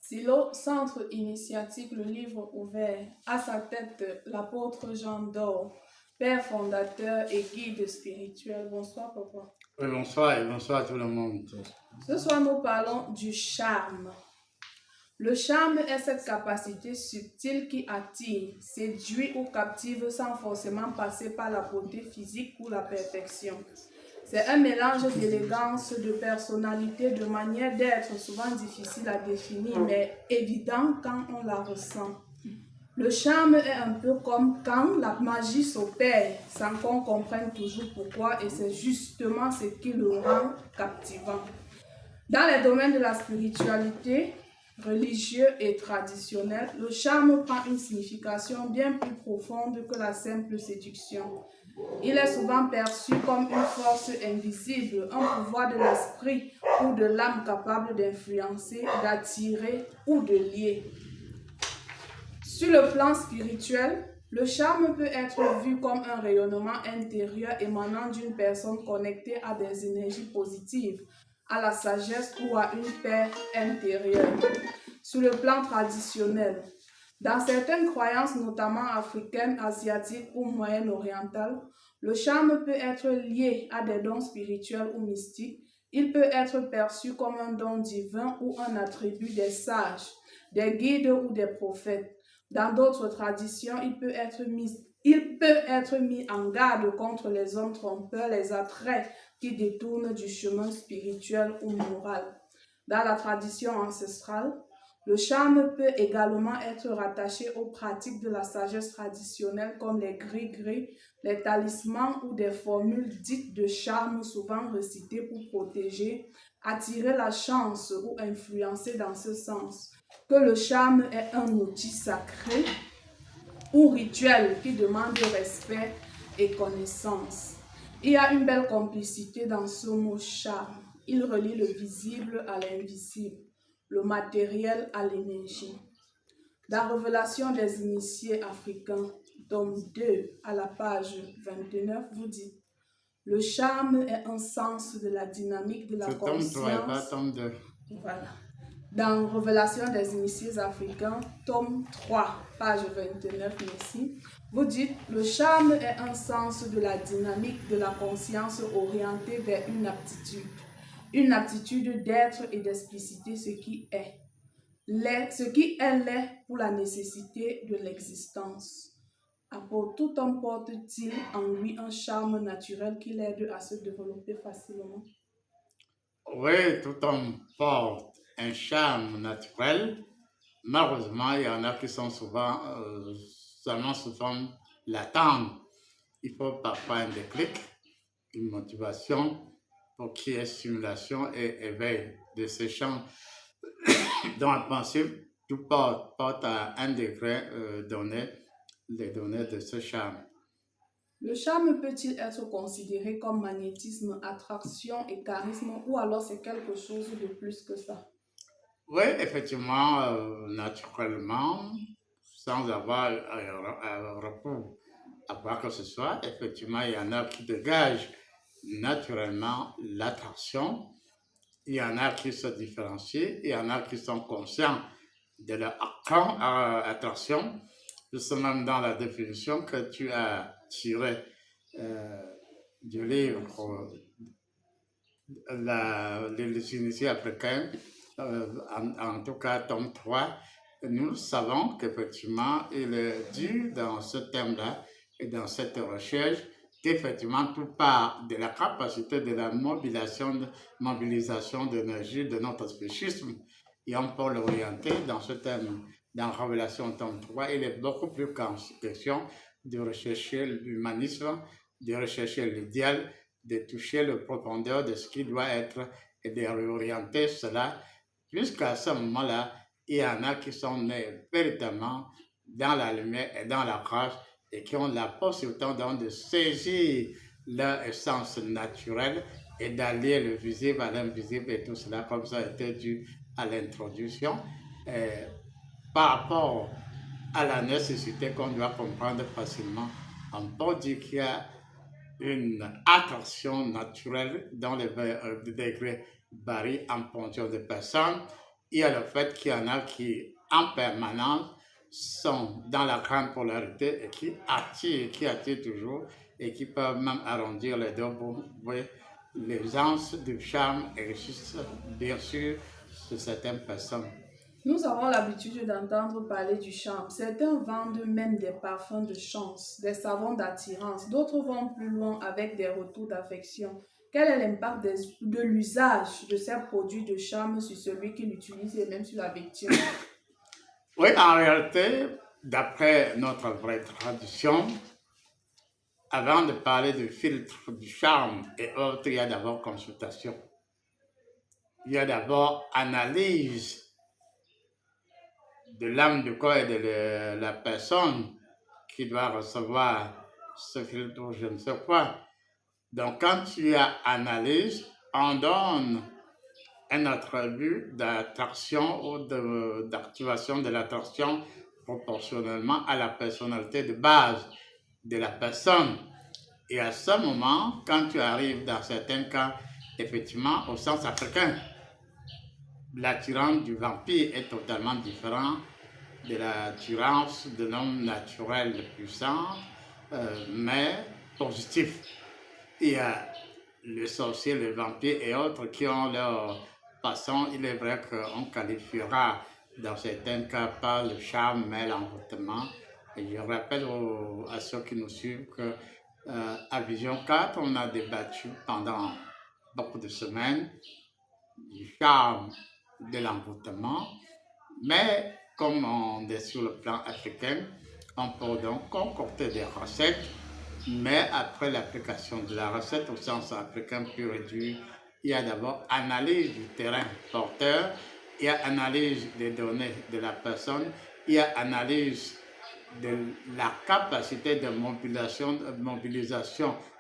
Silo, centre initiatique, le livre ouvert, à sa tête l'apôtre Jean d'Or, père fondateur et guide spirituel. Bonsoir, papa. Oui, bonsoir et bonsoir à tout le monde. Ce soir, nous parlons du charme. Le charme est cette capacité subtile qui attire, séduit ou captive sans forcément passer par la beauté physique ou la perfection. C'est un mélange d'élégance, de personnalité, de manière d'être souvent difficile à définir, mais évident quand on la ressent. Le charme est un peu comme quand la magie s'opère, sans qu'on comprenne toujours pourquoi, et c'est justement ce qui le rend captivant. Dans les domaines de la spiritualité, religieux et traditionnel, le charme prend une signification bien plus profonde que la simple séduction. Il est souvent perçu comme une force invisible, un pouvoir de l'esprit ou de l'âme capable d'influencer, d'attirer ou de lier. Sur le plan spirituel, le charme peut être vu comme un rayonnement intérieur émanant d'une personne connectée à des énergies positives, à la sagesse ou à une paix intérieure. Sur le plan traditionnel, dans certaines croyances, notamment africaines, asiatiques ou moyen-orientales, le charme peut être lié à des dons spirituels ou mystiques. Il peut être perçu comme un don divin ou un attribut des sages, des guides ou des prophètes. Dans d'autres traditions, il peut être mis en garde contre les hommes trompeurs, les attraits qui détournent du chemin spirituel ou moral. Dans la tradition ancestrale, le charme peut également être rattaché aux pratiques de la sagesse traditionnelle comme les gris-gris, les talismans ou des formules dites de charme souvent recitées pour protéger, attirer la chance ou influencer dans ce sens. Que le charme est un outil sacré ou rituel qui demande respect et connaissance. Il y a une belle complicité dans ce mot charme. Il relie le visible à l'invisible, le matériel à l'énergie. Dans Révélation des initiés africains, tome 2, à la page 29, vous dites: le charme est un sens de la dynamique de la C'est tome 3 et pas conscience. tome 2. Voilà. Dans Révélation des initiés africains, tome 3, page 29, ici, vous dites: le charme est un sens de la dynamique de la conscience orientée vers une aptitude d'être et d'expliciter ce qui est. Ce qui est l'est pour la nécessité de l'existence. Tout homme porte-t-il en lui un charme naturel qui l'aide à se développer facilement? Oui, tout homme porte un charme naturel. Malheureusement, il y en a qui sont souvent seulement sous forme latente. Il faut parfois un déclic, une motivation pour qu'il y ait stimulation et éveil de ces champs dont la pensée tout porte à un degré donné les données de ce charme. Le charme peut-il être considéré comme magnétisme, attraction et charisme, ou alors c'est quelque chose de plus que ça? Oui, effectivement, naturellement, sans avoir recours à quoi que ce soit, effectivement, il y en a qui dégagent naturellement l'attraction, il y en a qui se différencient, il y en a qui sont conscients de leur attraction, justement dans la définition que tu as tirée euh, du livre les initiés africains, en tout cas tome 3, nous savons qu'effectivement, il est dû dans ce thème-là et dans cette recherche qu'effectivement tout part de la capacité de la mobilisation d'énergie de notre spécisme. Et on peut l'orienter dans ce thème. Dans Révélation tome 3, il est beaucoup plus question de rechercher l'humanisme, de rechercher l'idéal, de toucher le profondeur de ce qui doit être et de réorienter cela. Jusqu'à ce moment-là, il y en a qui sont nés véritablement dans la lumière et dans la grâce et qui ont la possibilité donc de saisir leur essence naturelle et d'allier le visible à l'invisible et tout cela, comme ça a été dû à l'introduction. Par rapport à la nécessité qu'on doit comprendre facilement, on peut dire qu'il y a une attraction naturelle dans les degrés varient en fonction des personnes. il y a le fait qu'il y en a qui, en permanence, sont dans la grande polarité et qui attirent toujours et qui peuvent même arrondir les deux bouts. Oui, l'aisance du charme existe bien sûr sur certaines personnes. Nous avons l'habitude d'entendre parler du charme. Certains vendent même des parfums de chance, des savons d'attirance. D'autres vont plus loin avec des retours d'affection. Quel est l'impact de l'usage de ces produits de charme sur celui qui l'utilise et même sur la victime? Oui, en réalité, d'après notre vraie tradition, avant de parler de filtre, du charme et autres, il y a d'abord consultation. Il y a d'abord analyse de l'âme, du corps et de la personne qui doit recevoir ce filtre ou je ne sais quoi. Donc, quand tu as analyse, on donne un attribut d'attraction ou d'activation de l'attraction proportionnellement à la personnalité de base de la personne. Et à ce moment, quand tu arrives dans certains cas, effectivement, au sens africain, l'attirance du vampire est totalement différente de l'attirance de l'homme naturel puissant, mais positif. Il y a les sorciers, les vampires et autres qui ont leur façon. Il est vrai qu'on qualifiera dans certains cas par le charme, mais l'envoûtement. Et je rappelle à ceux qui nous suivent que à Vision 4, on a débattu pendant beaucoup de semaines du charme, de l'envoûtement, mais comme on est sur le plan africain, on peut donc concocter des recettes, mais après l'application de la recette au sens africain pur et dur, il y a d'abord analyse du terrain porteur, il y a analyse des données de la personne, il y a analyse de la capacité de mobilisation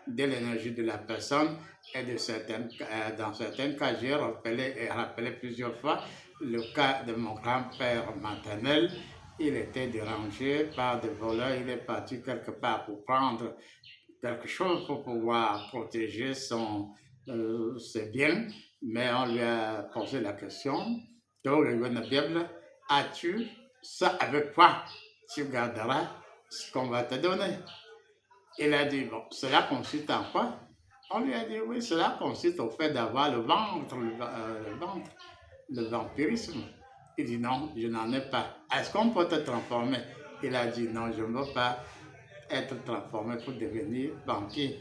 de l'énergie de la personne et dans certains cas, j'ai rappelé plusieurs fois le cas de mon grand-père maternel. Il était dérangé par des voleurs, il est parti quelque part pour prendre quelque chose pour pouvoir protéger ses biens, mais on lui a posé la question, dans le livre de la Bible, as-tu ça avec quoi tu garderas ce qu'on va te donner? Il a dit, bon, cela consiste en quoi? On lui a dit, oui, cela consiste au fait d'avoir le vampirisme. Il dit, non, je n'en ai pas. Est-ce qu'on peut te transformer? Il a dit, non, je ne veux pas être transformé pour devenir vampire.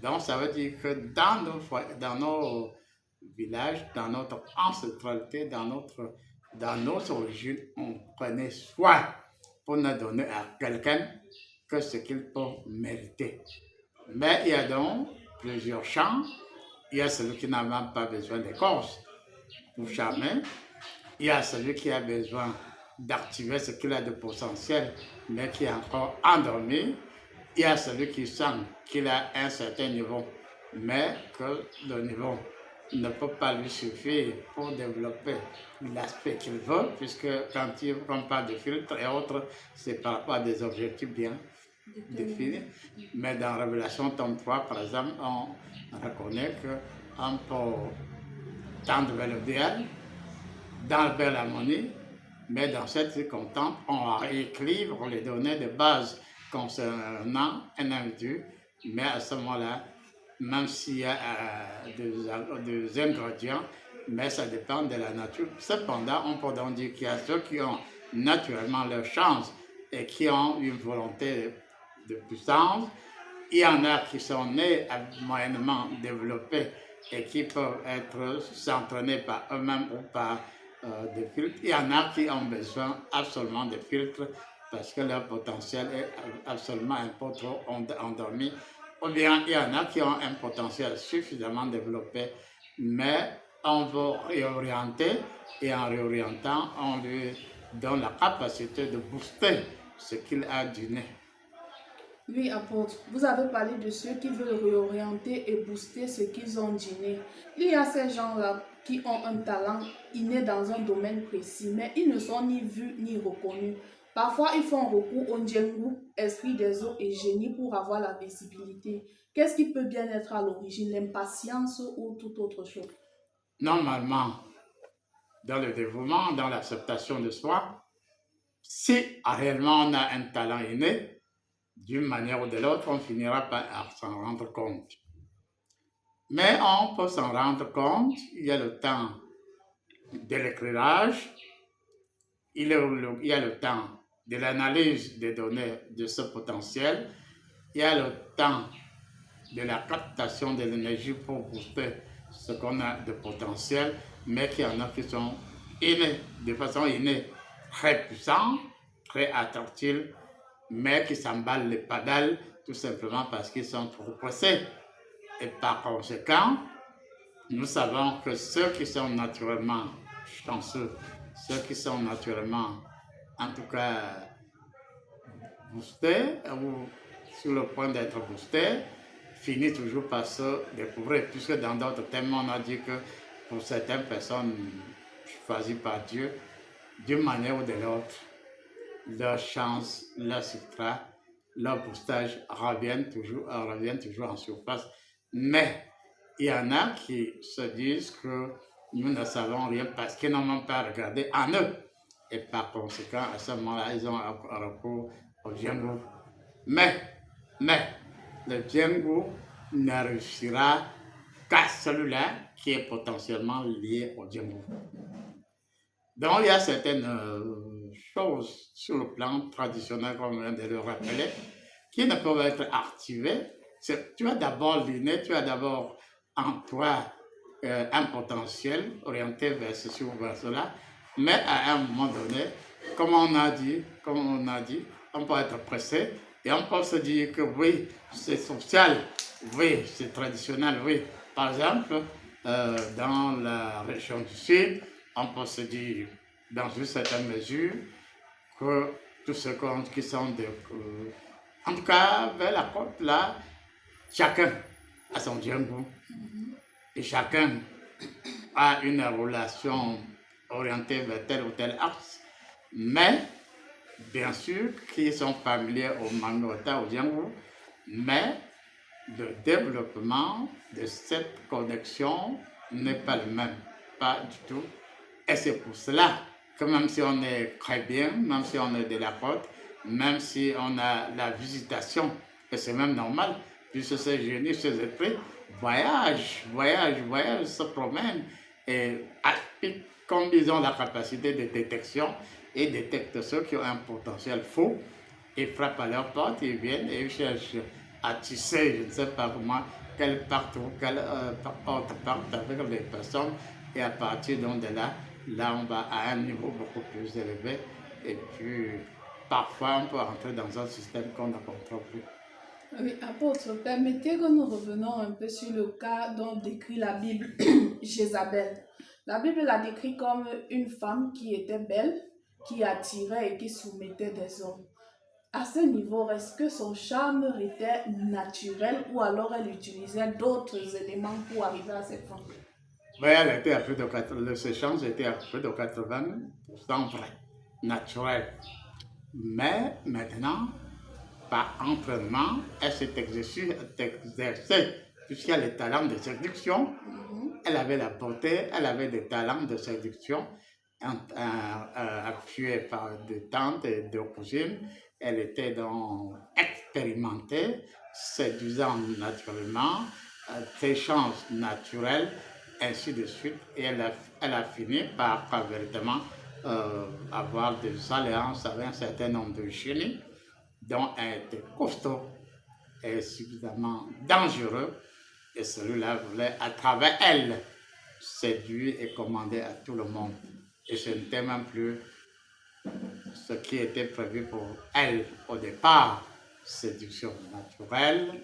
Donc, ça veut dire que dans nos villages, dans notre ancestralité, dans nos origines, on prenait soin pour ne donner à quelqu'un que ce qu'il peut mériter. Mais il y a donc plusieurs champs. Il y a celui qui n'a même pas besoin d'écorce pour charmer. Il y a celui qui a besoin d'activer ce qu'il a de potentiel, mais qui est encore endormi. Il y a celui qui sent qu'il a un certain niveau, mais que le niveau ne peut pas lui suffire pour développer l'aspect qu'il veut, puisque quand on parle de filtres et autres, c'est par rapport à des objectifs bien définis. Mais dans Révélation tome 3, par exemple, on reconnaît qu'on peut tendre vers le bien, vers l'harmonie, mais dans cette circonstance, on rééquilibre les données de base concernant un individu, mais à ce moment-là, même s'il y a des ingrédients, mais ça dépend de la nature. Cependant, on peut donc dire qu'il y a ceux qui ont naturellement leur chance et qui ont une volonté de puissance. Il y en a qui sont nés moyennement développés et qui peuvent s'entraîner par eux-mêmes ou par des filtres. Il y en a qui ont besoin absolument de filtres parce que leur potentiel est absolument un peu trop endormi. Ou bien il y en a qui ont un potentiel suffisamment développé, mais on veut réorienter et en réorientant, on lui donne la capacité de booster ce qu'il a donné. Oui, apôtre, vous avez parlé de ceux qui veulent réorienter et booster ce qu'ils ont dîné. Il y a ces gens-là qui ont un talent inné dans un domaine précis, mais ils ne sont ni vus ni reconnus. Parfois, ils font recours au Ndjengu, esprit des eaux et génie pour avoir la visibilité. Qu'est-ce qui peut bien être à l'origine, l'impatience ou toute autre chose? Normalement, dans le dévouement, dans l'acceptation de soi. Si réellement on a un talent inné, d'une manière ou de l'autre, on finira par s'en rendre compte. Mais on peut s'en rendre compte, il y a le temps de l'éclairage, il y a le temps de l'analyse des données de ce potentiel, il y a le temps de la captation de l'énergie pour booster ce qu'on a de potentiel, mais qu'il y en a qui sont innés, de façon innée, très puissants, très attractifs, mais qui s'emballent les pédales tout simplement parce qu'ils sont trop pressés. Et par conséquent, nous savons que ceux qui sont naturellement chanceux, ceux qui sont naturellement, en tout cas, boostés ou sur le point d'être boostés, finissent toujours par se découvrir, puisque dans d'autres thèmes, on a dit que pour certaines personnes choisies par Dieu, d'une manière ou de l'autre, leur chance, leur sucra, leur boostage reviennent toujours en surface. Mais il y en a qui se disent que nous ne savons rien parce qu'ils n'ont même pas regardé en eux. Et par conséquent, à ce moment-là, ils ont recours au Django. Mais, le Django ne réussira qu'à celui-là qui est potentiellement lié au Django. Donc, il y a certaines choses sur le plan traditionnel, comme on vient de le rappeler, qui ne peuvent être activées. Tu as d'abord l'inné, tu as d'abord en toi un potentiel orienté vers ceci ou vers cela, mais à un moment donné, comme on a dit, on peut être pressé et on peut se dire que oui, c'est social, oui, c'est traditionnel, oui. Par exemple, dans la région du Sud, on peut se dire, dans une certaine mesure, que tous ceux qui sont en tout cas, vers la côte, là, chacun a son djembe et chacun a une relation orientée vers tel ou tel axe. Mais, bien sûr, qui sont familiers au Mangota, au djembe, mais le développement de cette connexion n'est pas le même, pas du tout. Et c'est pour cela que même si on est très bien, même si on est de la côte, même si on a la visitation, et c'est même normal, puisque ces génies, ces esprits voyagent, se promènent, et comme ils ont la capacité de détection, et détectent ceux qui ont un potentiel faux, ils frappent à leur porte, ils viennent et ils cherchent à tisser, je ne sais pas comment, quelle porte parte avec les personnes, et à partir donc de là, on va à un niveau beaucoup plus élevé, et puis parfois on peut entrer dans un système qu'on ne comprend plus. Oui, apôtre, permettez que nous revenons un peu sur le cas dont décrit la Bible Jézabel. La Bible la décrit comme une femme qui était belle, qui attirait et qui soumettait des hommes. À ce niveau, est-ce que son charme était naturel ou alors elle utilisait d'autres éléments pour arriver à cette fin? Oui, elle était à plus de 80, ce change était à plus de 80% vrai, naturel. Mais maintenant, par entraînement, elle s'est exercée, puisqu'elle a les talents de séduction. Elle avait la beauté, elle avait des talents de séduction, appuyée par des tantes et des cousines. Elle était donc expérimentée, séduisant naturellement, des chances naturelles, ainsi de suite. Et elle a fini par véritablement avoir des alliances avec un certain nombre de génies, dont elle était costaud et suffisamment dangereux. Et celui-là voulait, à travers elle, séduire et commander à tout le monde. Et ce n'était même plus ce qui était prévu pour elle au départ. Séduction naturelle,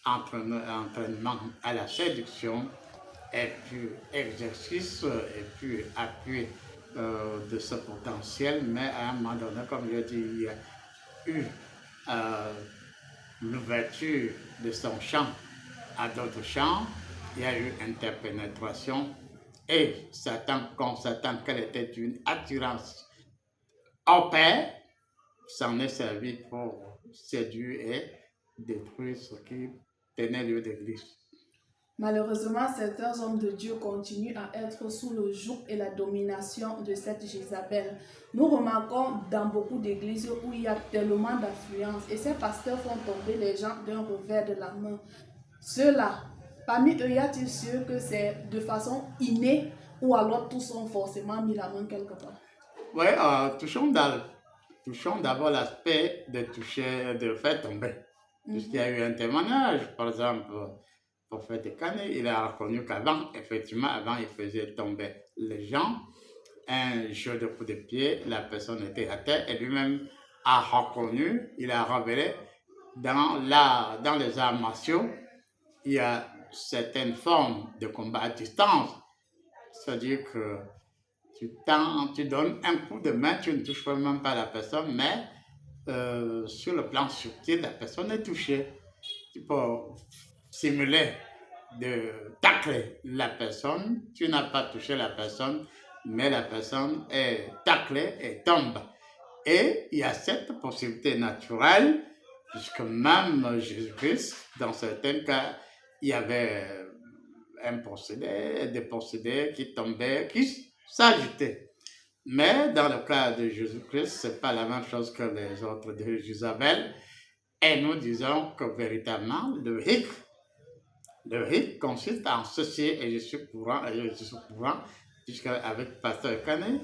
entraînement à la séduction, et puis exercice, et puis appui de ce potentiel. Mais à un moment donné, comme je dis, il y a eu l'ouverture de son champ à d'autres champs, il y a eu interpénétration et Satan, constatant qu'elle était d'une attirance au père, s'en est servi pour séduire et détruire ce qui tenait lieu d'église. Malheureusement, certains hommes de Dieu continuent à être sous le joug et la domination de cette Jézabel. Nous remarquons dans beaucoup d'églises où il y a tellement d'affluence et ces pasteurs font tomber les gens d'un revers de la main. Ceux-là, parmi eux, y a-t-il ceux que c'est de façon innée ou alors tous ont forcément mis la main quelque part? Oui, touchons d'abord l'aspect de faire tomber. Puisqu'il y a eu un témoignage, par exemple, le prophète Canet, il a reconnu qu'avant, effectivement, avant, il faisait tomber les gens. Un jeu de coups de pied, la personne était à terre et lui-même a reconnu, il a révélé dans les arts martiaux, il y a certaines formes de combat à distance. C'est-à-dire que tu donnes un coup de main, tu ne touches même pas la personne, mais sur le plan subtil, la personne est touchée. Tu peux simuler de tacler la personne, tu n'as pas touché la personne, mais la personne est taclée et tombe. Et il y a cette possibilité naturelle, puisque même Jésus-Christ, dans certains cas, il y avait des possédés qui tombaient, qui s'agitaient. Mais dans le cas de Jésus-Christ, ce n'est pas la même chose que les autres de Jézabel. Et nous disons que véritablement, le hic consiste en ceci, et je suis courant, puisque avec Pasteur Canet,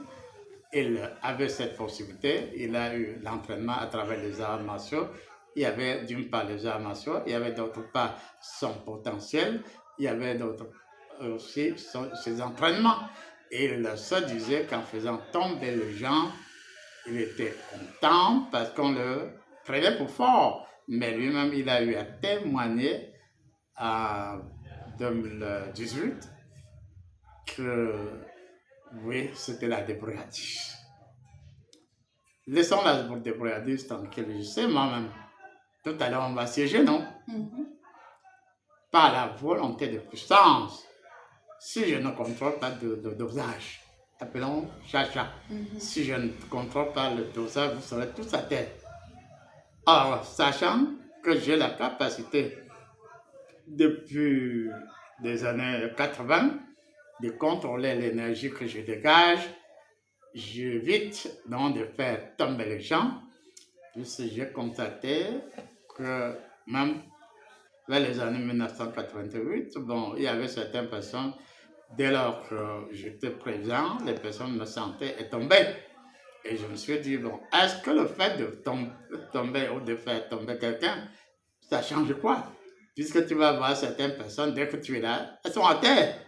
il avait cette possibilité, il a eu l'entraînement à travers les arts martiaux. Il y avait d'une part les arts martiaux, il y avait d'autre part son potentiel, il y avait d'autre aussi ses entraînements. Il se disait qu'en faisant tomber les gens, il était content parce qu'on le prenait pour fort. Mais lui-même, il a eu à témoigner en 2018 que oui, c'était la débrouillardise. Laissons la débrouillardise tranquille. Je sais moi-même, tout à l'heure on va siéger, non? Par la volonté de puissance. Si je ne contrôle pas de dosage, appelons chacha. Si je ne contrôle pas le dosage, vous serez tous à terre. Or, sachant que j'ai la capacité depuis des années 80 de contrôler l'énergie que je dégage, j'évite donc de faire tomber les gens, puisque j'ai constaté que même vers les années 1988, bon, il y avait certaines personnes, dès lors que j'étais présent, les personnes me sentaient et tombaient. Et je me suis dit, bon, est-ce que le fait de tomber ou de faire tomber quelqu'un, ça change quoi? Puisque tu vas voir certaines personnes, dès que tu es là, elles sont à terre.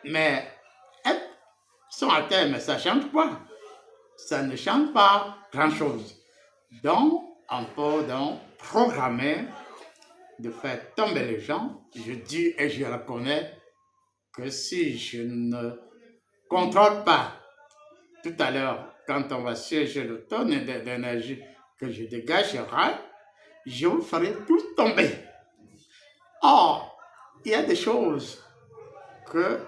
Mais elles sont à terre, mais ça change quoi? Ça ne change pas grand-chose. Donc, on peut donc programmer de faire tomber les gens. Je dis et je reconnais que si je ne contrôle pas tout à l'heure, quand on va siéger le tonne d'énergie que je dégagerai, je vous ferai tous tomber. Or, il y a des choses que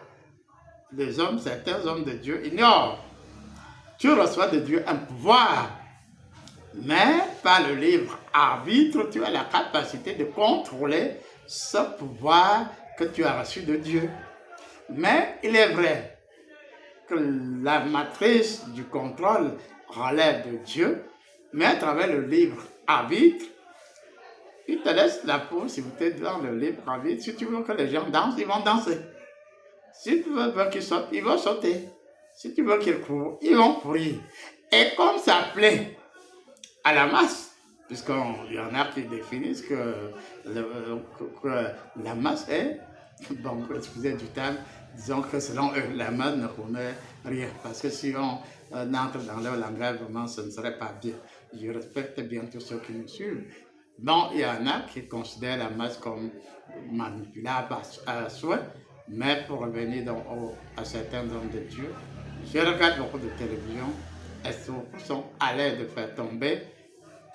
les hommes, certains hommes de Dieu ignorent. Tu reçois de Dieu un pouvoir, mais par le libre arbitre, tu as la capacité de contrôler ce pouvoir que tu as reçu de Dieu. Mais il est vrai que la matrice du contrôle relève de Dieu, mais à travers le libre arbitre, il te laisse la possibilité dans le libre arbitre. Si tu veux que les gens dansent, ils vont danser. Si tu veux qu'ils sautent, ils vont sauter. Si tu veux qu'ils courent, ils vont courir. Et comme ça plaît à la masse, puisqu'il y en a qui définissent que la masse est, bon, excusez du terme, disons que selon eux, la masse ne connaît rien. Parce que si on entre dans leur langage, vraiment, ce ne serait pas bien. Je respecte bien tous ceux qui nous suivent. Bon, il y en a qui considèrent la masse comme manipulable à souhait, mais pour revenir donc à certains hommes de Dieu, je regarde beaucoup de télévision, et beaucoup sont à l'aise de faire tomber,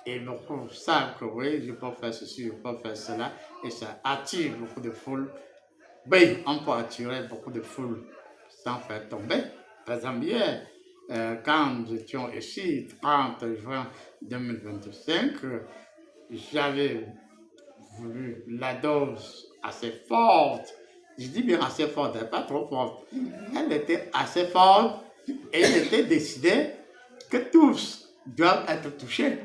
et beaucoup savent que oui, je peux faire ceci, je peux faire cela, et ça attire beaucoup de foule. Oui, on peut attirer beaucoup de foule sans faire tomber. Par exemple, hier, quand nous étions ici, 30 juin 2025, j'avais voulu la dose assez forte Je dis bien assez forte, elle n'est pas trop forte. Elle était assez forte et il était décidé que tous doivent être touchés.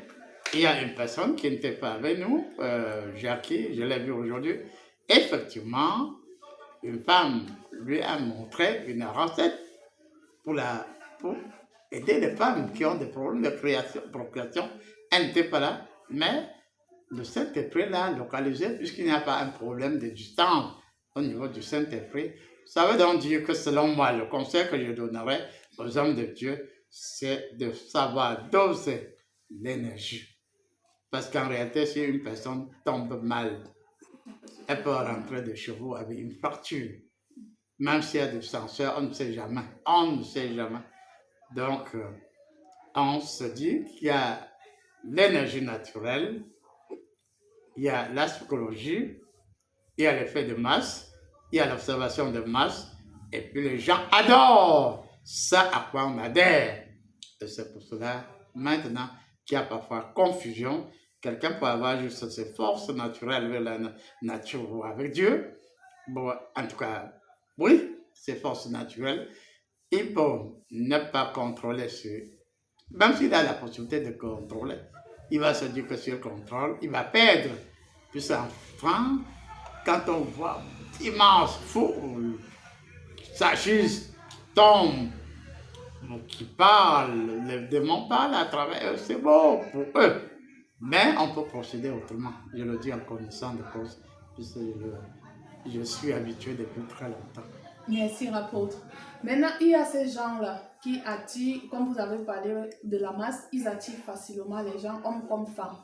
Il y a une personne qui n'était pas avec nous, Jackie, je l'ai vu aujourd'hui. Effectivement, une femme lui a montré une recette pour aider les femmes qui ont des problèmes de procréation. Elle n'était pas là, mais le Saint-Esprit l'a localisé puisqu'il n'y a pas un problème de distance au niveau du Saint-Esprit. Ça veut donc dire que selon moi, le conseil que je donnerais aux hommes de Dieu, c'est de savoir doser l'énergie. Parce qu'en réalité, si une personne tombe mal, elle peut rentrer de chez vous avec une fracture. Même s'il y a des senseurs, on ne sait jamais. On ne sait jamais. Donc, on se dit qu'il y a l'énergie naturelle, il y a la psychologie, il y a l'effet de masse, il y a l'observation de masse, et puis les gens adorent ça à quoi on adhère. Et c'est pour cela, maintenant, qu'il y a parfois confusion. Quelqu'un peut avoir juste ses forces naturelles avec la nature ou avec Dieu. Bon, en tout cas, oui, ses forces naturelles. Il peut ne pas contrôler même s'il a la possibilité de contrôler, il va se dire que s'il contrôle, il va perdre. Puis enfin, quand on voit immense foule, s'agisse, tombe, qui parlent, les démons parlent à travers eux, c'est bon pour eux. Mais on peut procéder autrement. Je le dis en connaissant de cause, puisque je suis habitué depuis très longtemps. Merci, apôtre. Maintenant, il y a ces gens-là qui attirent, comme vous avez parlé de la masse, ils attirent facilement les gens, hommes comme femmes,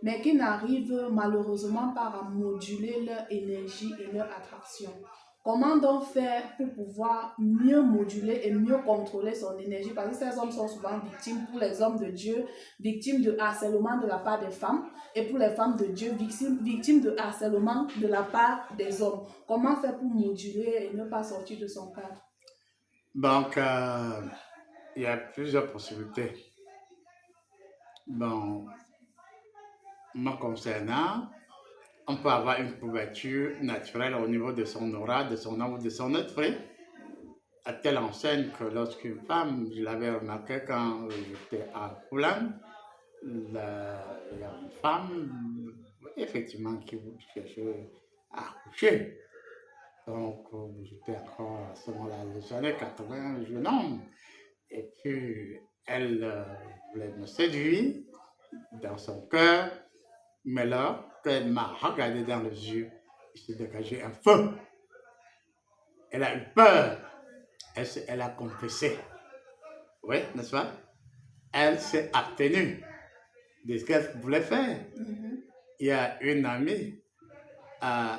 mais qui n'arrivent malheureusement pas à moduler leur énergie et leur attraction. Comment donc faire pour pouvoir mieux moduler et mieux contrôler son énergie? Parce que ces hommes sont souvent victimes, pour les hommes de Dieu, victimes de harcèlement de la part des femmes, et pour les femmes de Dieu, victimes de harcèlement de la part des hommes. Comment faire pour moduler et ne pas sortir de son cadre? Donc, il y a plusieurs possibilités. Bon, me concernant, on peut avoir une couverture naturelle au niveau de son aura, de son âme, de son esprit, à telle enseigne que lorsqu'une femme, je l'avais remarqué quand j'étais à Poulan, il y a une femme, effectivement, qui cherchait à accoucher. Donc, j'étais encore à ce moment-là, les années 80, jeune homme. Et puis, elle voulait me séduire dans son cœur, mais là, quand elle m'a regardé dans les yeux, il s'est dégagé un feu. Elle a eu peur. Elle a confessé. Oui, n'est-ce pas? Elle s'est abstenue de ce qu'elle voulait faire. Il y a une amie,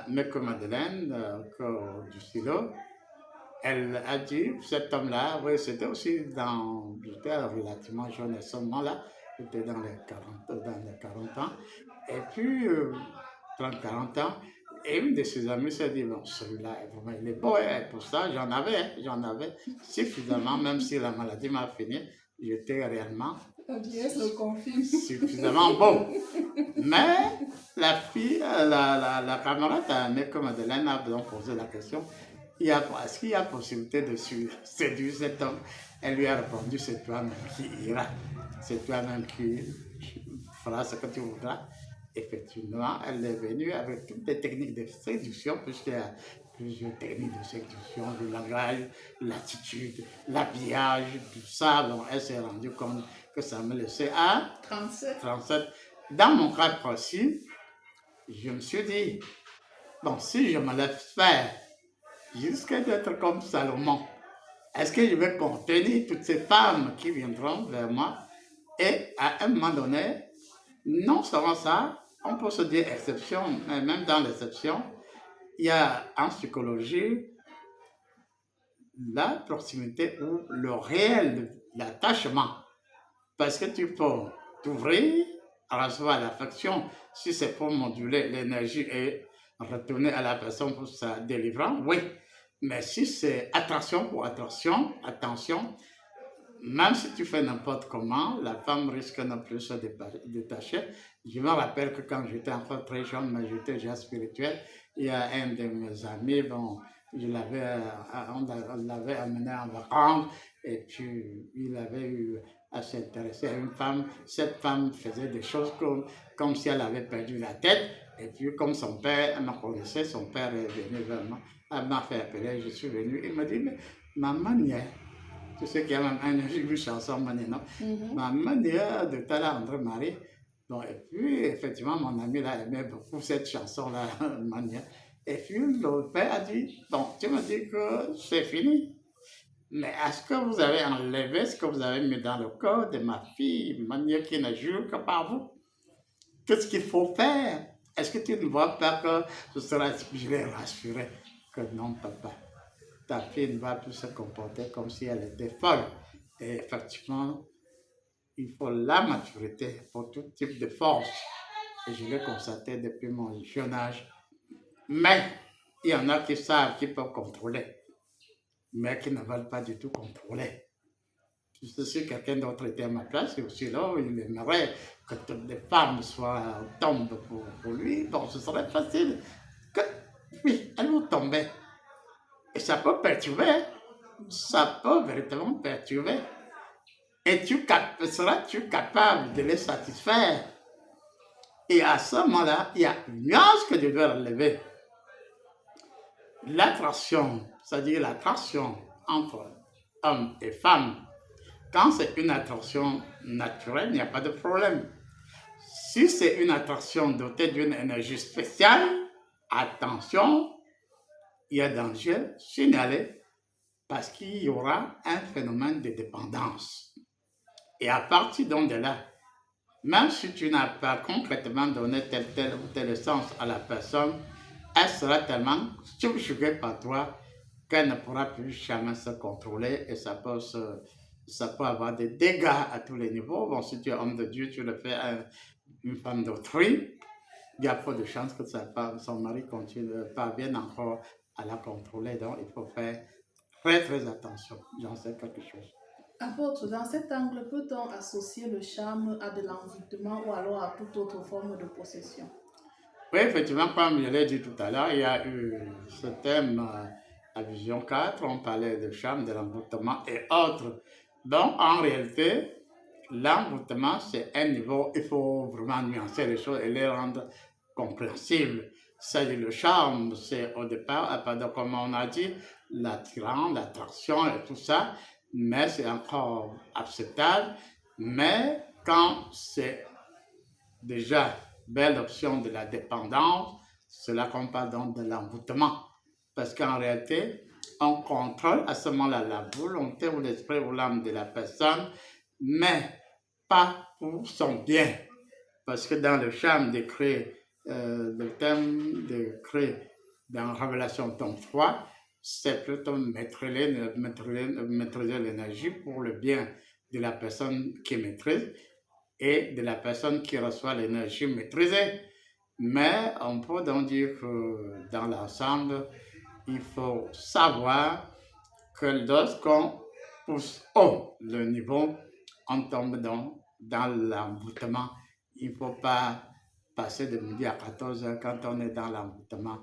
Meko Madeleine, du stylo, elle a dit, cet homme-là, oui, c'était aussi j'étais relativement jeune à ce moment-là, j'étais dans les 40 ans, et puis 30-40 ans, et une de ses amies s'est dit, bon, celui-là, vraiment, il est beau, et pour ça, j'en avais suffisamment, même si la maladie m'a fini, j'étais réellement suffisamment beau. Mais la fille, la camarade à Meko Madeleine a donc posé la question, est-ce qu'il y a possibilité de séduire cet homme? Elle lui a répondu, c'est toi-même qui ira. C'est toi-même qui fera ce que tu voudras. Effectivement, elle est venue avec toutes les techniques de séduction, puisqu'il y a plusieurs techniques de séduction, le langage, l'attitude, l'habillage, tout ça. Donc, elle s'est rendue compte que ça me laissait à 37. Dans mon cas précis, je me suis dit, bon, si je me laisse faire, jusqu'à d'être comme Salomon, est-ce que je vais contenir toutes ces femmes qui viendront vers moi? Et à un moment donné, non seulement ça, on peut se dire exception, mais même dans l'exception, il y a en psychologie la proximité ou le réel, l'attachement. Parce que tu peux t'ouvrir à recevoir l'affection si c'est pour moduler l'énergie et retourner à la personne pour sa délivrance, oui. Mais si c'est attraction pour attraction, attention, même si tu fais n'importe comment, la femme risque de ne plus se détacher. Je me rappelle que quand j'étais encore très jeune, mais j'étais déjà spirituel, il y a un de mes amis, bon, on l'avait amené en vacances et puis il avait eu à s'intéresser à une femme. Cette femme faisait des choses comme si elle avait perdu la tête. Et puis, comme son père me connaissait, son père est venu vers moi. Elle m'a fait appeler, je suis venu. Il m'a dit, mais ma manière, tu sais qu'il y a même une chanson maintenant, ma manière de t'aller André Marie. Bon, et puis, effectivement, mon ami là aimait beaucoup cette chanson-là, manière. Et puis, le père a dit, bon, tu m'as dit que c'est fini. Mais est-ce que vous avez enlevé ce que vous avez mis dans le corps de ma fille, manière qui ne jure que par vous? Qu'est-ce qu'il faut faire? Est-ce que tu ne vois pas que ce sera... Je l'ai rassuré que non, papa. Ta fille ne va plus se comporter comme si elle était folle. Et effectivement, il faut la maturité pour tout type de force. Et je l'ai constaté depuis mon jeune âge. Mais il y en a qui savent, qui peuvent contrôler, mais qui ne veulent pas du tout contrôler. Si quelqu'un d'autre était à ma place, et aussi là, il aimerait que toutes les femmes tombent pour lui, bon, ce serait facile. Que, oui, elles vont tomber. Et ça peut perturber, ça peut véritablement perturber. Et seras-tu capable de les satisfaire? Et à ce moment-là, il y a une nuance que je dois relever. L'attraction, c'est-à-dire l'attraction entre hommes et femmes, quand c'est une attraction naturelle, il n'y a pas de problème. Si c'est une attraction dotée d'une énergie spéciale, attention, il y a danger signalé parce qu'il y aura un phénomène de dépendance. Et à partir de là, même si tu n'as pas concrètement donné tel ou tel sens à la personne, elle sera tellement subjuguée par toi qu'elle ne pourra plus jamais se contrôler et ça peut avoir des dégâts à tous les niveaux. Bon, si tu es homme de Dieu, tu le fais à une femme d'autrui, il y a peu de chances que son mari parvienne encore à la contrôler. Donc, il faut faire très, très attention. J'en sais quelque chose. Apôtre, dans cet angle, peut-on associer le charme à de l'envoûtement ou alors à toute autre forme de possession? Oui, effectivement, comme je l'ai dit tout à l'heure, il y a eu ce thème à Vision 4, on parlait de charme, de l'envoûtement et autres. Donc, en réalité, l'envoûtement, c'est un niveau, il faut vraiment nuancer les choses et les rendre compréhensibles. C'est le charme, c'est au départ, comme on a dit, l'attirance, l'attraction et tout ça, mais c'est encore acceptable. Mais quand c'est déjà belle option de la dépendance, c'est là qu'on parle donc de l'envoûtement. Parce qu'en réalité, on contrôle à ce moment-là la volonté ou l'esprit ou l'âme de la personne, mais pas pour son bien. Parce que dans le charme décrit, le thème décrit dans Révélation tome 3, c'est plutôt maîtriser l'énergie pour le bien de la personne qui maîtrise et de la personne qui reçoit l'énergie maîtrisée. Mais on peut donc dire que dans l'ensemble, il faut savoir que lorsqu'on pousse haut le niveau, on tombe dans l'envoûtement. Il ne faut pas passer de midi à 14h quand on est dans l'envoûtement.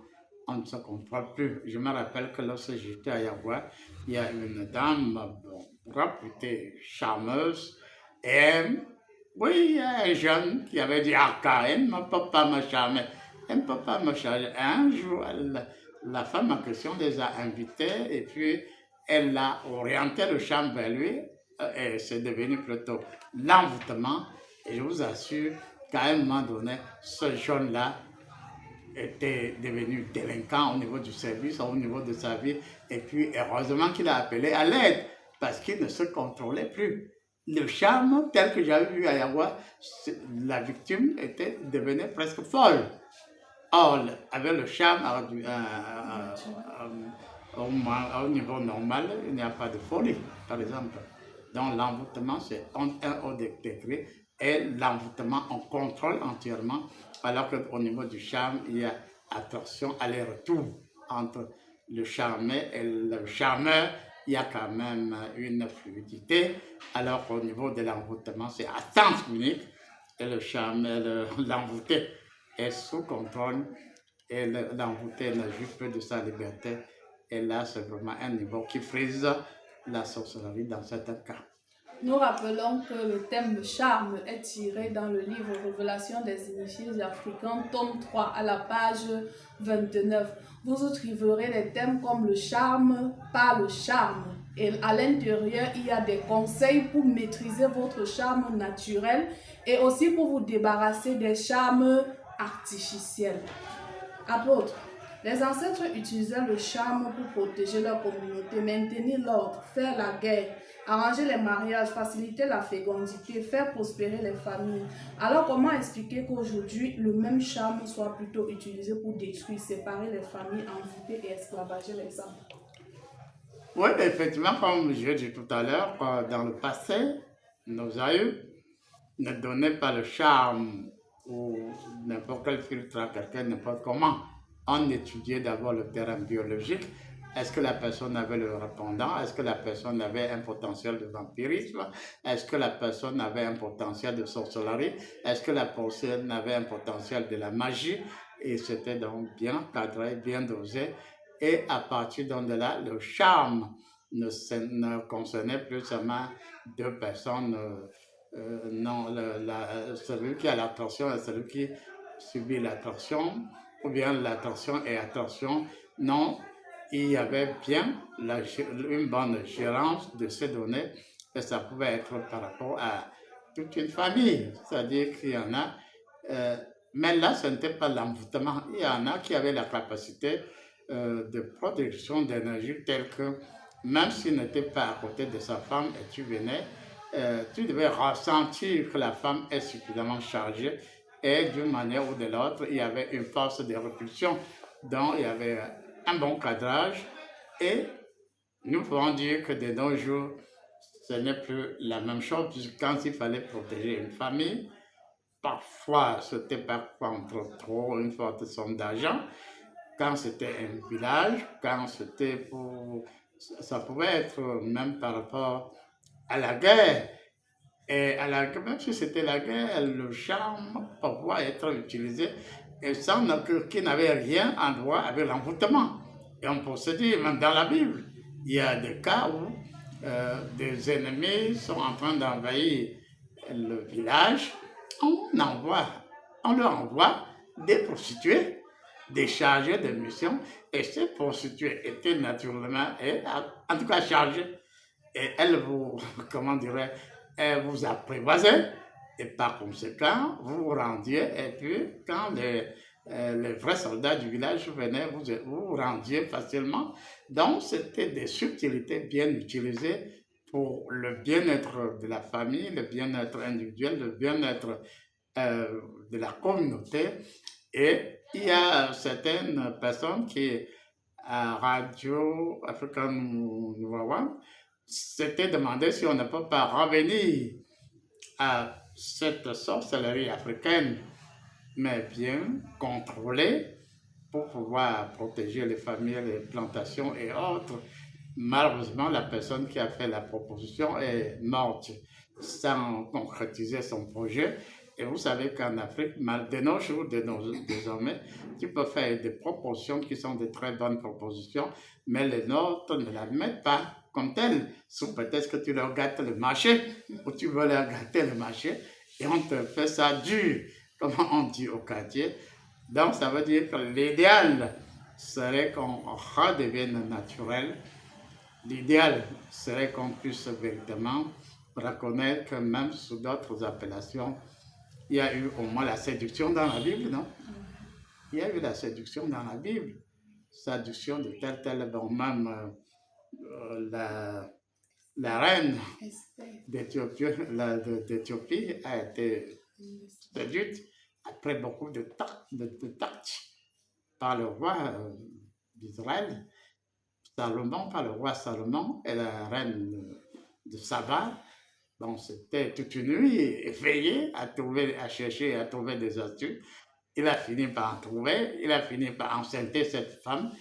On ne se contrôle plus. Je me rappelle que lorsque j'étais à Yagua, il y a une dame réputée charmeuse et oui, un jeune qui avait dit elle ne peut pas me charmer. Elle ne peut pas me charmer. Un jour, la femme en question les a invités et puis elle a orienté le charme vers lui et c'est devenu plutôt l'envoûtement. Et je vous assure qu'à un moment donné, ce jeune-là était devenu délinquant au niveau du service, au niveau de sa vie. Et puis, heureusement qu'il a appelé à l'aide parce qu'il ne se contrôlait plus. Le charme, tel que j'avais vu à Yagua, la victime était devenue presque folle. Or, avec le charme au niveau normal, il n'y a pas de folie, par exemple. Donc, l'envoûtement, c'est un haut degré et l'envoûtement, on contrôle entièrement, alors qu'au niveau du charme, il y a attention, aller-retour entre le charmé et le charmeur. Il y a quand même une fluidité, alors qu'au niveau de l'envoûtement, c'est à sens unique et le charme, l'envoûté est sous contrôle et l'envoûté n'a juste peu de sa liberté Et là, c'est vraiment un niveau qui frise la sorcellerie dans certains cas. Nous rappelons que le thème charme est tiré dans le livre Révélation des initiés africains, tome 3, à la page 29. Vous y trouverez des thèmes comme le charme par le charme. Et à l'intérieur, il y a des conseils pour maîtriser votre charme naturel et aussi pour vous débarrasser des charmes artificiels. Apôtre, les ancêtres utilisaient le charme pour protéger leur communauté, maintenir l'ordre, faire la guerre, arranger les mariages, faciliter la fécondité, faire prospérer les familles. Alors comment expliquer qu'aujourd'hui, le même charme soit plutôt utilisé pour détruire, séparer les familles, envoûter et esclavager les hommes? Oui, effectivement, comme je dit tout à l'heure, dans le passé, nos aïeux ne donnaient pas le charme ou n'importe quel filtre à quelqu'un, n'importe comment. On étudiait d'abord le terrain biologique. Est-ce que la personne avait le répondant? Est-ce que la personne avait un potentiel de vampirisme? Est-ce que la personne avait un potentiel de sorcellerie? Est-ce que la personne avait un potentiel de la magie? Et c'était donc bien cadré, bien dosé. Et à partir de là, le charme ne concernait plus seulement deux personnes. Non, celui qui a l'attention et celui qui subit l'attention, ou bien l'attention et attention. Non, il y avait bien une bonne gérance de ces données et ça pouvait être par rapport à toute une famille. C'est-à-dire qu'il y en a, mais là, ce n'était pas l'envoûtement. Il y en a qui avaient la capacité de production d'énergie telle que même s'il n'était pas à côté de sa femme et tu venais, tu devais ressentir que la femme est suffisamment chargée et d'une manière ou de l'autre, il y avait une force de répulsion. Donc, il y avait un bon cadrage et nous pouvons dire que de nos jours, ce n'est plus la même chose puisque quand il fallait protéger une famille, parfois c'était pas contre trop une forte somme d'argent, quand c'était un village, quand c'était pour... Ça pouvait être même par rapport à la guerre. Et à la guerre, même si c'était la guerre, le charme pouvait être utilisé et sans qu'il n'avait rien en droit avec l'envoûtement. Et on peut se dire, même dans la Bible, il y a des cas où des ennemis sont en train d'envahir le village, on leur envoie des prostituées déchargées de missions et ces prostituées étaient naturellement, en tout cas chargées et elles vous, comment dirais, elles vous apprivoisaient et par conséquent vous vous rendiez et puis quand les vrais soldats du village venaient, vous vous rendiez facilement. Donc c'était des subtilités bien utilisées pour le bien-être de la famille, le bien-être individuel, le bien-être de la communauté. Et il y a certaines personnes qui, à Radio African Nouveau One, s'étaient demandé si on ne peut pas revenir à cette sorcellerie africaine, mais bien contrôlée pour pouvoir protéger les familles, les plantations et autres. Malheureusement, la personne qui a fait la proposition est morte sans concrétiser son projet. Et vous savez qu'en Afrique, de nos jours, désormais, tu peux faire des propositions qui sont de très bonnes propositions, mais les nôtres ne la mettent pas comme telle, sous prétexte que tu leur gâtes le marché, ou tu veux leur gâter le marché, et on te fait ça dur, comme on dit au quartier. Donc, ça veut dire que l'idéal serait qu'on redevienne naturel. L'idéal serait qu'on puisse véritablement reconnaître que même sous d'autres appellations, il y a eu au moins la séduction dans la Bible, non? Il y a eu la séduction dans la Bible. Séduction de tel, bon, même la reine d'Éthiopie a été séduite après beaucoup de tact par le roi d'Israël, Salomon, par le roi Salomon et la reine de Saba. Donc c'était toute une nuit éveillée à chercher, à trouver des astuces. Il a fini par en trouver, il a fini par enceinter cette femme.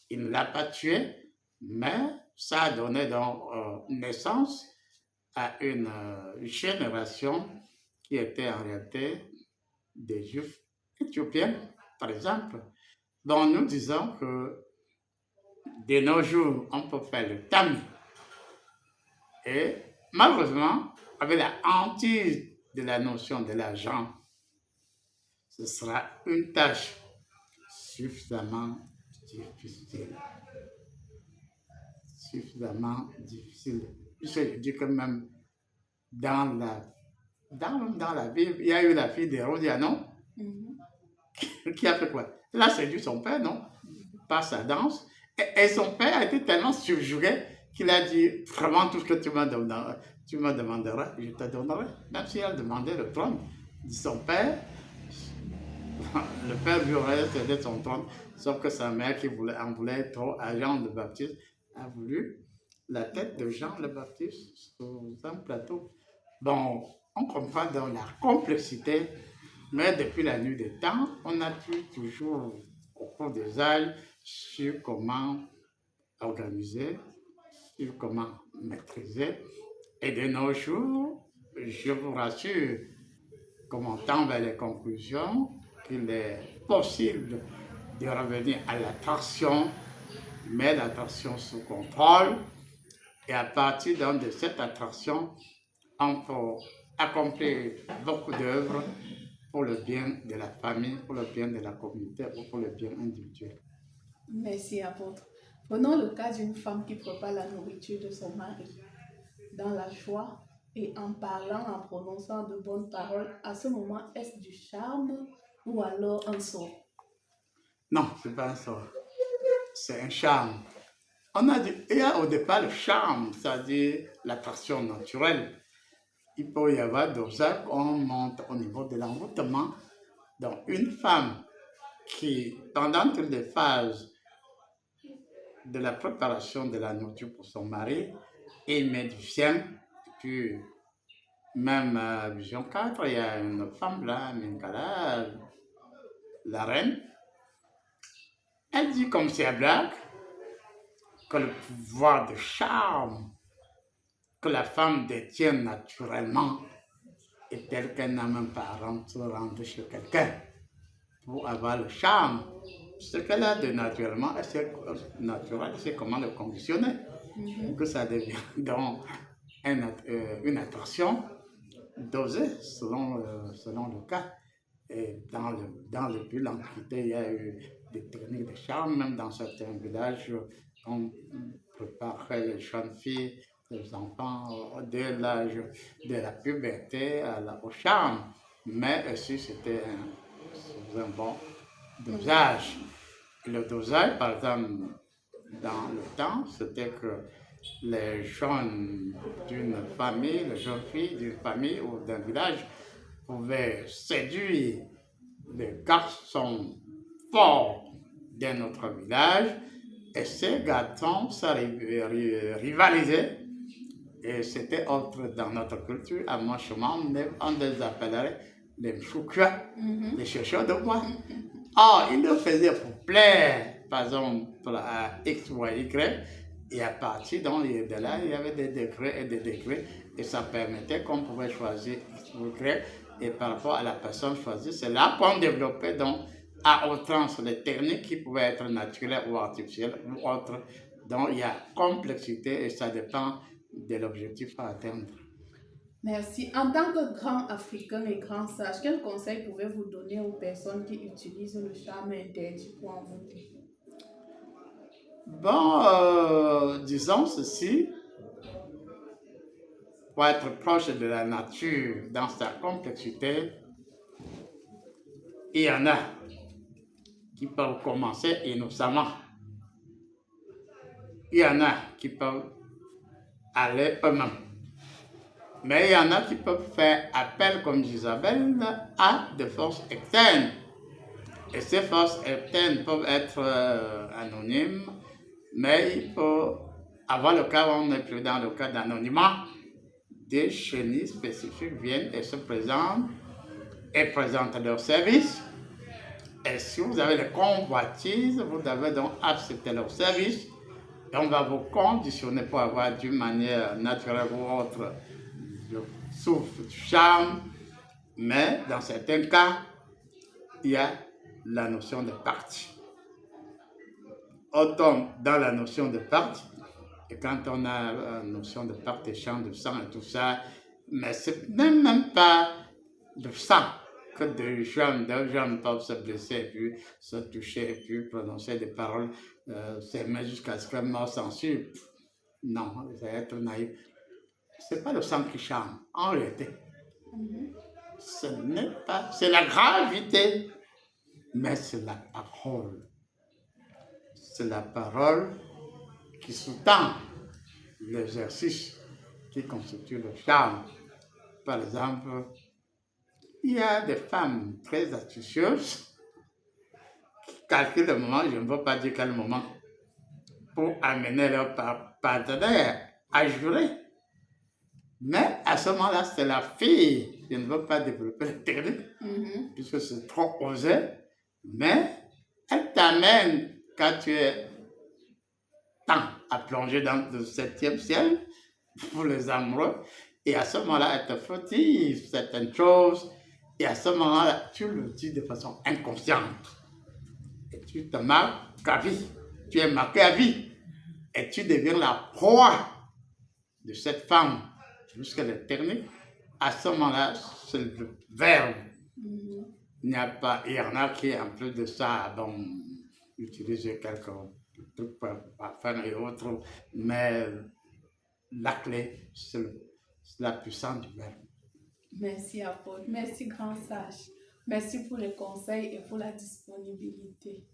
Il ne l'a pas tuée, mais ça a donné donc naissance à une génération qui était en réalité des Juifs éthiopiens, par exemple. Donc nous disons que De nos jours, on peut faire le tamis. Et malheureusement, avec la hantise de la notion de l'argent, ce sera une tâche suffisamment difficile. Suffisamment difficile. Je dis que même dans la Bible, il y a eu la fille d'Hérodias, qui a fait quoi? Elle a séduit son père, non? Par sa danse. Et son père a été tellement subjugué qu'il a dit, vraiment tout ce que tu me demanderas, je te donnerai. Même si elle demandait le trône de son père, le père lui aurait cédé son trône, sauf que sa mère qui en voulait trop à Jean le Baptiste, a voulu la tête de Jean le Baptiste sur un plateau. Bon, on comprend dans la complexité, mais depuis la nuit des temps, on a toujours, au cours des âges, sur comment organiser, sur comment maîtriser. Et de nos jours, je vous rassure, comme on tend vers les conclusions, qu'il est possible de revenir à l'attraction, mais l'attraction sous contrôle. Et à partir de cette attraction, on peut accomplir beaucoup d'œuvres pour le bien de la famille, pour le bien de la communauté ou pour le bien individuel. Merci, apôtre. Prenons le cas d'une femme qui prépare la nourriture de son mari dans la joie et en parlant, en prononçant de bonnes paroles. À ce moment, est-ce du charme ou alors un sort? Non, ce n'est pas un sort. C'est un charme. Il y a au départ le charme, c'est-à-dire l'attraction naturelle. Il peut y avoir dosage qu'on monte au niveau de l'envoûtement. Donc, une femme qui, pendant toutes les phases de la préparation de la nourriture pour son mari, il met du sien, puis même Vision 4, il y a une femme là, Minkala, la reine, elle dit comme c'est à blague que le pouvoir de charme que la femme détient naturellement est tel qu'elle n'a même pas à rentrer chez quelqu'un pour avoir le charme. Ce qu'elle a de naturellement, elle sait comment le conditionner, que ça devient donc une attraction dosée selon le cas. Et dans depuis l'Antiquité, il y a eu des techniques de charme, même dans certains villages, on préparait les jeunes filles, les enfants, dès l'âge de la puberté au charme. Mais aussi, c'était un bon dosage. Le dosage, par exemple, dans le temps, c'était que les jeunes d'une famille, les jeunes filles d'une famille ou d'un village pouvaient séduire les garçons forts d'un autre village et ces garçons se rivalisaient. Et c'était autre dans notre culture, à mon chemin, on les appellerait les choucas, les chercheurs de bois. Ah, ils le faisaient pour plaire, par exemple, à X ou à Y. Et à partir de là, il y avait des degrés et des degrés. Et ça permettait qu'on pouvait choisir X ou Y. Et par rapport à la personne choisie, c'est là qu'on développait donc à outrance les techniques qui pouvaient être naturelles ou artificielles ou autres. Donc il y a complexité et ça dépend de l'objectif à atteindre. Merci. En tant que grand Africain et grand sage, quel conseil pouvez-vous donner aux personnes qui utilisent le charme interdit pour envoûter? Bon, disons ceci, pour être proche de la nature dans sa complexité, il y en a qui peuvent commencer innocemment. Il y en a qui peuvent aller eux-mêmes. Mais il y en a qui peuvent faire appel, comme Isabelle, à des forces externes. Et ces forces externes peuvent être anonymes, mais il peut avoir le cas où on n'est plus dans le cas d'anonymat. Des chenilles spécifiques viennent et se présentent et présentent leurs services. Et si vous avez les convoitises, vous devez donc accepter leurs services. Et on va vous conditionner pour avoir d'une manière naturelle ou autre le souffle du charme. Mais dans certains cas, il y a la notion de parti. on tombe dans la notion de pacte. Et quand on a la notion de pacte, échange de sang et tout ça, mais c'est même pas de sang que deux jeunes peuvent se blesser et puis se toucher et puis prononcer des paroles, s'aimer jusqu'à ce que mort s'en suive. Non, ça va être naïf. C'est pas le sang qui charme, en réalité. Ce n'est pas, c'est la gravité, mais c'est la parole. C'est la parole qui sous-tend l'exercice qui constitue le charme. Par exemple, il y a des femmes très astucieuses qui calculent le moment, je ne veux pas dire quel moment, pour amener leur partenaire à jurer. Mais à ce moment-là, c'est la fille, je ne veux pas développer le technique, puisque c'est trop osé, mais elle t'amène quand tu es temps à plonger dans le 7e ciel pour les amoureux, et à ce moment-là, elle te fautive certaines choses, et à ce moment-là, tu le dis de façon inconsciente, et tu te marques à vie, tu es marqué à vie, et tu deviens la proie de cette femme jusqu'à l'éternité. À ce moment-là, c'est le verbe. Il y en a qui, en plus de ça, utilisent quelques trucs parfums et autres, mais la clé, c'est la puissance du verbe. Merci, apôtre. Merci, grand sage. Merci pour les conseils et pour la disponibilité.